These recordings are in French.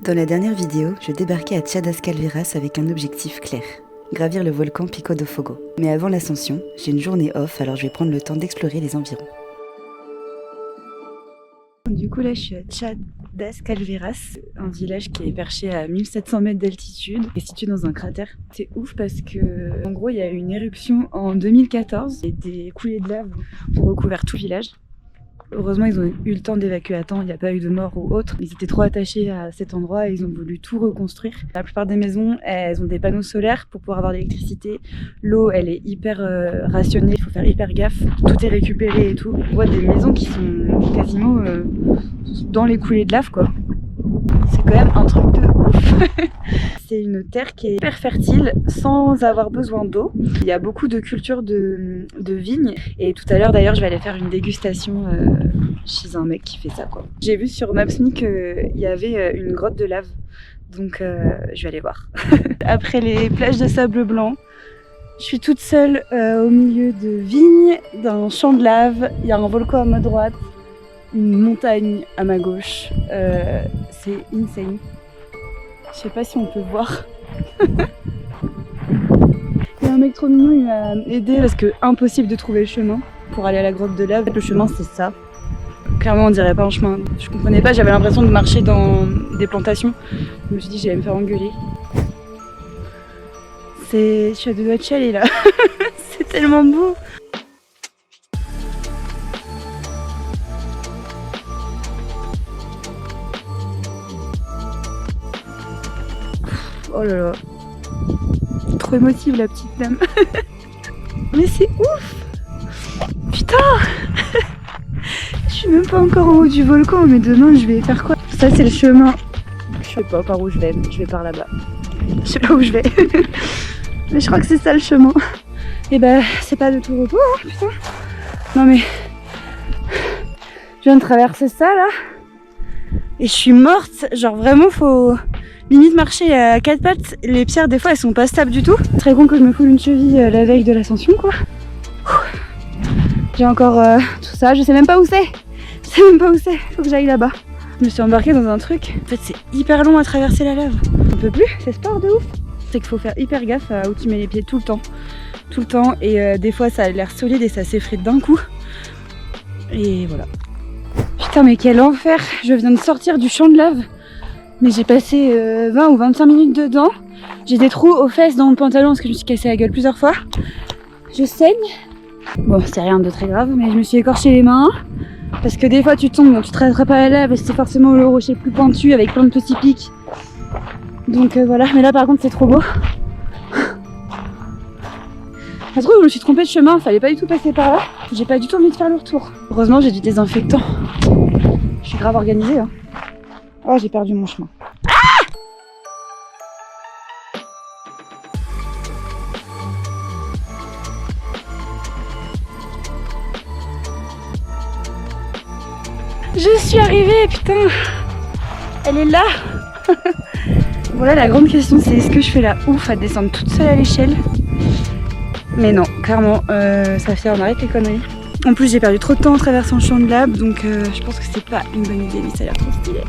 Dans la dernière vidéo, je débarquais à Chadas Calveras avec un objectif clair, gravir le volcan Pico do Fogo. Mais avant l'ascension, j'ai une journée off, alors je vais prendre le temps d'explorer les environs. Du coup là je suis à Chadas Calveras, un village qui est perché à 1700 mètres d'altitude et situé dans un cratère. C'est ouf parce que en gros il y a eu une éruption en 2014 et des coulées de lave ont recouvert tout le village. Heureusement ils ont eu le temps d'évacuer à temps, il n'y a pas eu de mort ou autre. Ils étaient trop attachés à cet endroit et ils ont voulu tout reconstruire. La plupart des maisons, elles ont des panneaux solaires pour pouvoir avoir de l'électricité. L'eau, elle est hyper rationnée, il faut faire hyper gaffe. Tout est récupéré et tout. On voit des maisons qui sont quasiment dans les coulées de lave quoi. C'est quand même un truc de ouf. C'est une terre qui est hyper fertile sans avoir besoin d'eau. Il y a beaucoup de cultures de vignes et tout à l'heure d'ailleurs je vais aller faire une dégustation chez un mec qui fait ça quoi. J'ai vu sur Maps.me qu'il y avait une grotte de lave donc je vais aller voir. Après les plages de sable blanc, je suis toute seule au milieu de vignes, d'un champ de lave, il y a un volcan à ma droite, une montagne à ma gauche, c'est insane. Je sais pas si on peut voir. Il y a un mec trop mignon, il m'a aidé parce que impossible de trouver le chemin pour aller à la grotte de lave. Le chemin c'est ça. Clairement on dirait pas un chemin. Je comprenais pas, j'avais l'impression de marcher dans des plantations. Je me suis dit j'allais me faire engueuler. Je suis à deux doigts de chialer là. C'est tellement beau. Oh là là, trop émotive la petite dame. Mais c'est ouf. Putain. Je suis même pas encore en haut du volcan, mais demain je vais faire quoi? Ça c'est le chemin. Je sais pas par où je vais par là-bas. Je sais pas où je vais. Mais je crois que c'est ça le chemin. Et bah c'est pas de tout repos, hein, putain. Non mais je viens de traverser ça là. Et je suis morte, genre vraiment faut limite marcher à quatre pattes, les pierres des fois elles sont pas stables du tout. Très con que je me foule une cheville la veille de l'ascension quoi. J'ai encore tout ça, je sais même pas où c'est. Je sais même pas où c'est, faut que j'aille là-bas. Je me suis embarquée dans un truc, en fait c'est hyper long à traverser la lave. On peut plus, c'est sport de ouf. C'est qu'il faut faire hyper gaffe à où tu mets les pieds tout le temps. Tout le temps et des fois ça a l'air solide et ça s'effrite d'un coup. Et voilà. Putain mais quel enfer, je viens de sortir du champ de lave. Mais j'ai passé 20 ou 25 minutes dedans. J'ai des trous aux fesses dans mon pantalon parce que je me suis cassé la gueule plusieurs fois. Je saigne. Bon, c'est rien de très grave, mais je me suis écorché les mains. Parce que des fois tu tombes, tu te rattrapes à la lave et c'est forcément le rocher le plus pointu avec plein de petits pics. Donc voilà, mais là par contre c'est trop beau. Ça se trouve, je me suis trompée de chemin, fallait pas du tout passer par là. J'ai pas du tout envie de faire le retour. Heureusement j'ai du désinfectant. Je suis grave organisée hein. Oh, j'ai perdu mon chemin. Ah! Je suis arrivée, putain. Elle est là. Voilà, la grande question, c'est est-ce que je fais la ouf à descendre toute seule à l'échelle? Mais non, clairement, ça fait on arrête les conneries. En plus, j'ai perdu trop de temps en traversant le champ de lave, donc je pense que c'est pas une bonne idée, mais ça a l'air trop stylé.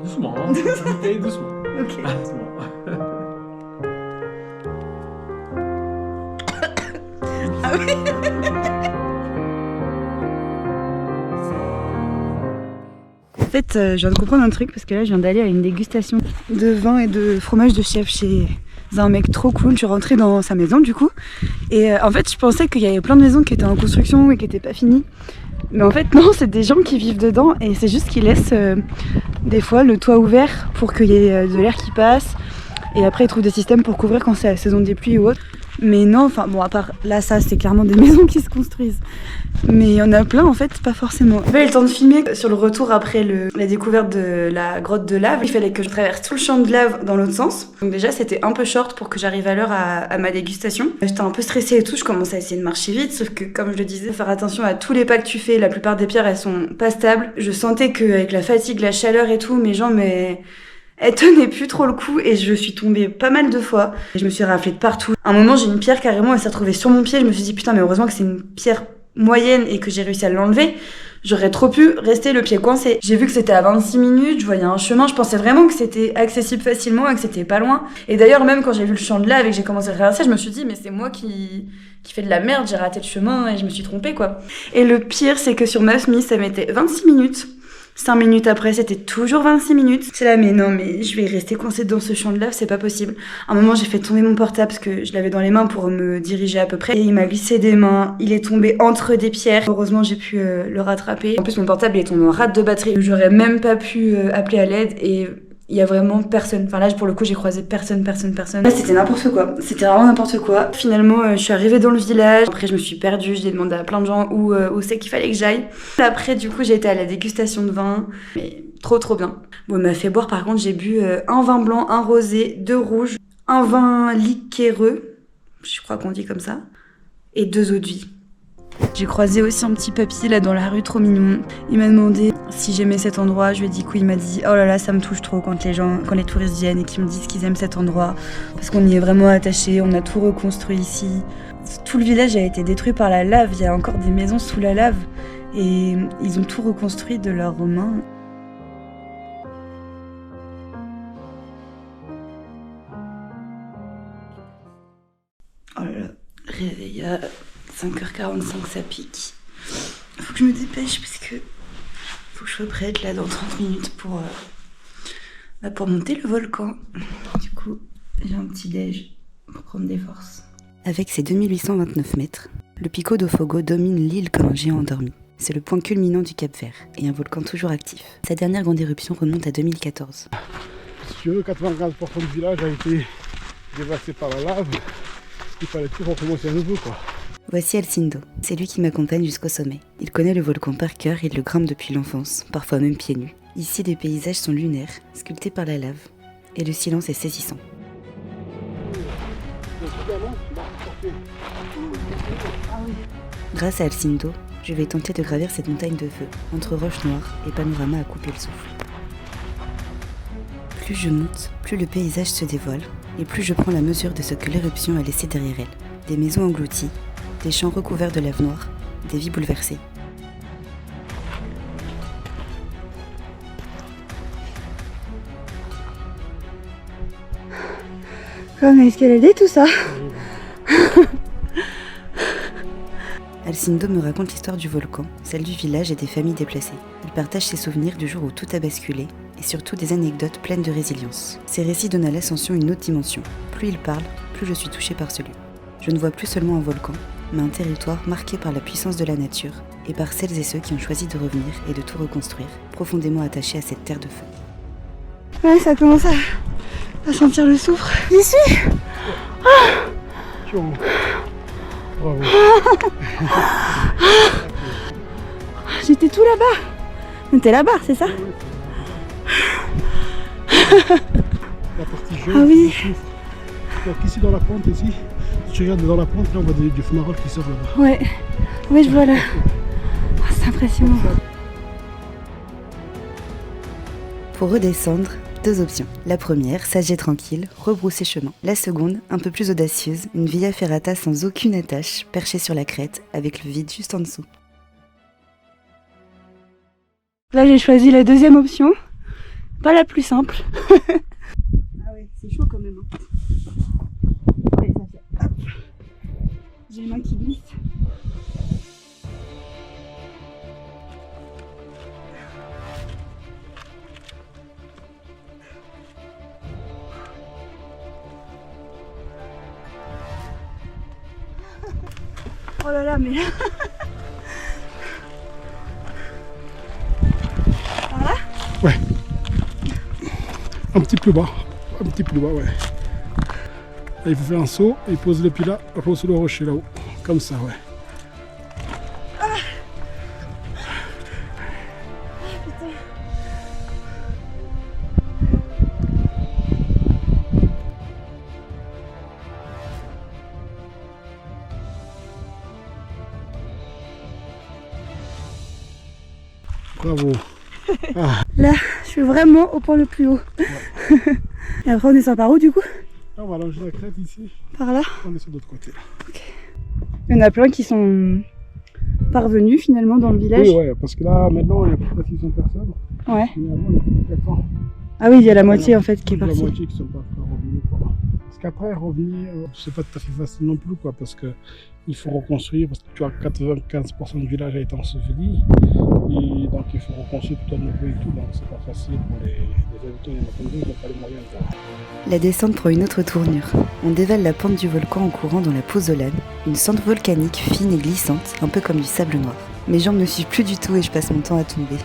Doucement, hein. Et doucement. Ok. Doucement. Ah oui. En fait, je viens de comprendre un truc parce que là, je viens d'aller à une dégustation de vin et de fromage de chèvre chez un mec trop cool. Je suis rentrée dans sa maison du coup. Et en fait, je pensais qu'il y avait plein de maisons qui étaient en construction et qui n'étaient pas finies. Mais en fait non, c'est des gens qui vivent dedans et c'est juste qu'ils laissent des fois le toit ouvert pour qu'il y ait de l'air qui passe et après ils trouvent des systèmes pour couvrir quand c'est la saison des pluies ou autre. Mais non, enfin bon, à part là, ça c'est clairement des maisons qui se construisent. Mais il y en a plein en fait, pas forcément. J'ai pas eu le temps de filmer sur le retour après la découverte de la grotte de lave. Il fallait que je traverse tout le champ de lave dans l'autre sens. Donc déjà c'était un peu short pour que j'arrive à l'heure à ma dégustation. J'étais un peu stressée et tout, je commençais à essayer de marcher vite. Sauf que comme je le disais, faut faire attention à tous les pas que tu fais. La plupart des pierres elles sont pas stables. Je sentais qu'avec la fatigue, la chaleur et tout, mes jambes elles tenaient plus trop le coup et je suis tombée pas mal de fois. Et je me suis raflée de partout. À un moment j'ai une pierre carrément, elle s'est retrouvée sur mon pied. Je me suis dit putain mais heureusement que c'est une pierre moyenne et que j'ai réussi à l'enlever. J'aurais trop pu rester le pied coincé. J'ai vu que c'était à 26 minutes, je voyais un chemin, je pensais vraiment que c'était accessible facilement et que c'était pas loin. Et d'ailleurs même quand j'ai vu le champ de lave et que j'ai commencé à traverser, je me suis dit mais c'est moi qui fais de la merde, j'ai raté le chemin et je me suis trompée quoi. Et le pire c'est que sur Meuf Me ça mettait 26 minutes. 5 minutes après, c'était toujours 26 minutes. C'est là, mais non, mais je vais rester coincée dans ce champ de lave, c'est pas possible. À un moment, j'ai fait tomber mon portable parce que je l'avais dans les mains pour me diriger à peu près. Et il m'a glissé des mains, il est tombé entre des pierres. Heureusement, j'ai pu le rattraper. En plus, mon portable il est tombé en rate de batterie. J'aurais même pas pu appeler à l'aide et il y a vraiment personne. Enfin là, pour le coup, j'ai croisé personne. Là, c'était n'importe quoi. C'était vraiment n'importe quoi. Finalement, je suis arrivée dans le village. Après, je me suis perdue. J'ai demandé à plein de gens où c'est qu'il fallait que j'aille. Après, du coup, j'ai été à la dégustation de vin. Mais trop bien. Bon, il m'a fait boire, par contre, j'ai bu un vin blanc, un rosé, 2 rouges, un vin liquéreux, je crois qu'on dit comme ça, et 2 eaux de vie. J'ai croisé aussi un petit papy là dans la rue, trop mignon. Il m'a demandé si j'aimais cet endroit. Je lui ai dit que oui. Il m'a dit oh là là, ça me touche trop quand les touristes viennent et qu'ils me disent qu'ils aiment cet endroit parce qu'on y est vraiment attachés. On a tout reconstruit ici. Tout le village a été détruit par la lave. Il y a encore des maisons sous la lave et ils ont tout reconstruit de leurs mains. Oh là là, réveil à 5h45, ça pique. Faut que je me dépêche parce que faut que je sois prête là dans 30 minutes pour monter le volcan. Du coup, j'ai un petit déj pour prendre des forces. Avec ses 2829 mètres, le Pico do Fogo domine l'île comme un géant endormi. C'est le point culminant du Cap-Vert et un volcan toujours actif. Sa dernière grande éruption remonte à 2014. Si tu veux, 95% du village a été dévasté par la lave. Il fallait tout recommencer à nouveau quoi. Voici Alcindo, c'est lui qui m'accompagne jusqu'au sommet. Il connaît le volcan par cœur et il le grimpe depuis l'enfance, parfois même pieds nus. Ici, les paysages sont lunaires, sculptés par la lave, et le silence est saisissant. Grâce à Alcindo, je vais tenter de gravir cette montagne de feu, entre roches noires et panorama à couper le souffle. Plus je monte, plus le paysage se dévoile, et plus je prends la mesure de ce que l'éruption a laissé derrière elle. Des maisons englouties, des champs recouverts de lave noire, des vies bouleversées. Comme escalader tout ça. Alcindo me raconte l'histoire du volcan, celle du village et des familles déplacées. Il partage ses souvenirs du jour où tout a basculé, et surtout des anecdotes pleines de résilience. Ses récits donnent à l'ascension une autre dimension. Plus il parle, plus je suis touchée par ce lieu. Je ne vois plus seulement un volcan, mais un territoire marqué par la puissance de la nature et par celles et ceux qui ont choisi de revenir et de tout reconstruire, profondément attachés à cette terre de feu. Ouais, ça commence à sentir le soufre. J'y suis. Bravo. J'étais tout là-bas. On était là-bas, c'est ça? La partie jaune. Ah oui. Donc ici dans la pente, ici, si tu regardes dans la pente, là on voit du fumarole qui sort là-bas. Ouais, oui je vois là. Oh, c'est impressionnant. Pour redescendre, 2 options. La première, sage et tranquille, rebrousser chemin. La seconde, un peu plus audacieuse, une via ferrata sans aucune attache, perchée sur la crête, avec le vide juste en dessous. Là j'ai choisi la deuxième option, pas la plus simple. Ah ouais, c'est chaud quand même. Allez, ça fait hop. J'ai les mains qui glissent. Oh là là, mais là... Ouais. Un petit plus bas, ouais. Et il faut faire un saut et pose le pied là, repose sur le rocher là-haut. Comme ça, ouais. Bravo. Ah. Là, je suis vraiment au point le plus haut. Ouais. Et après, on descend par où du coup? On va longer la crête ici. Par là? On est sur l'autre côté. Okay. Il y en a plein qui sont parvenus finalement dans le village. Oui, ouais, parce que là, maintenant, il y a plus de 600 personnes. Ouais. Finalement, il y a plus de 400. Ah oui, il y a la moitié en fait qui est La partie. moitié qui sont pas revenus, quoi. Parce qu'après, revenir, c'est pas tout à fait facile non plus, quoi, parce que il faut reconstruire, parce que tu as 95% du village a été enseveli, et donc il faut reconstruire tout à nouveau et tout, donc c'est pas facile pour les habitants, il y en a plein, ils n'ont pas les moyens de faire. La descente prend une autre tournure. On dévale la pente du volcan en courant dans la Pozolane, une cendre volcanique fine et glissante, un peu comme du sable noir. Mes jambes ne suivent plus du tout et je passe mon temps à tomber.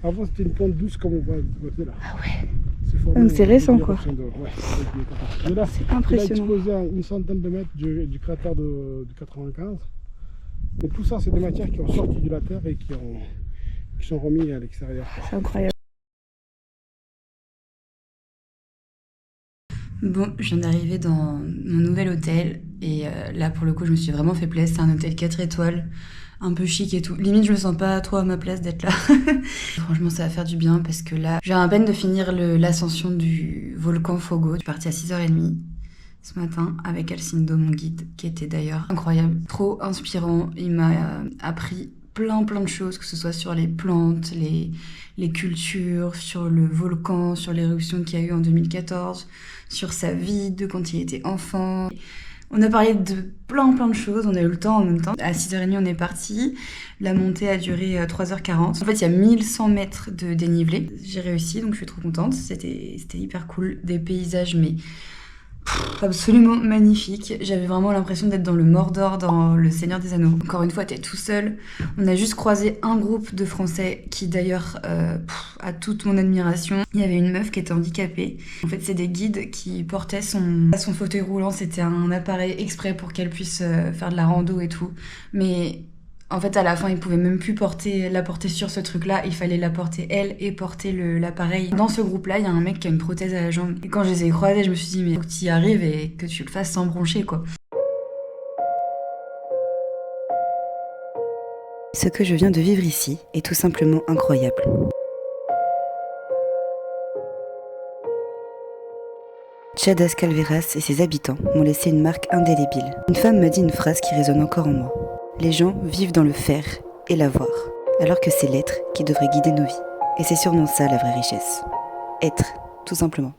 Avant, c'était une pente douce comme on voit de côté là. Ah ouais. Donc c'est récent quoi. Mais là, C'est il a impressionnant. explosé à une centaine de mètres du cratère du 95. Mais tout ça, c'est des matières qui ont sorti de la terre et qui sont remis à l'extérieur. C'est incroyable. Bon, je viens d'arriver dans mon nouvel hôtel et là pour le coup je me suis vraiment fait plaisir. C'est un hôtel 4 étoiles, un peu chic et tout. Limite je me sens pas trop à ma place d'être là. Franchement ça va faire du bien parce que là je viens à peine de finir l'ascension du volcan Fogo. Je suis partie à 6h30 ce matin avec Alcindo, mon guide, qui était d'ailleurs incroyable, trop inspirant. Il m'a appris plein de choses, que ce soit sur les plantes, les cultures, sur le volcan, sur l'éruption qu'il y a eu en 2014, sur sa vie de quand il était enfant. On a parlé de plein de choses, on a eu le temps en même temps. À 6h30 on est parti, la montée a duré 3h40. En fait il y a 1100 mètres de dénivelé. J'ai réussi donc je suis trop contente, c'était hyper cool. Des paysages mais absolument magnifique. J'avais vraiment l'impression d'être dans le Mordor, dans le Seigneur des Anneaux. Encore une fois, t'es tout seul. On a juste croisé un groupe de Français qui d'ailleurs a toute mon admiration. Il y avait une meuf qui était handicapée. En fait, c'est des guides qui portaient son fauteuil roulant. C'était un appareil exprès pour qu'elle puisse faire de la rando et tout. Mais en fait, à la fin, ils pouvaient même plus la porter sur ce truc-là. Il fallait la porter elle et porter l'appareil. Dans ce groupe-là, il y a un mec qui a une prothèse à la jambe. Et quand je les ai croisés, je me suis dit, mais faut que tu y arrives et que tu le fasses sans broncher, quoi. Ce que je viens de vivre ici est tout simplement incroyable. Chadas Calveras et ses habitants m'ont laissé une marque indélébile. Une femme m'a dit une phrase qui résonne encore en moi. Les gens vivent dans le faire et l'avoir, alors que c'est l'être qui devrait guider nos vies. Et c'est sûrement ça la vraie richesse. Être, tout simplement.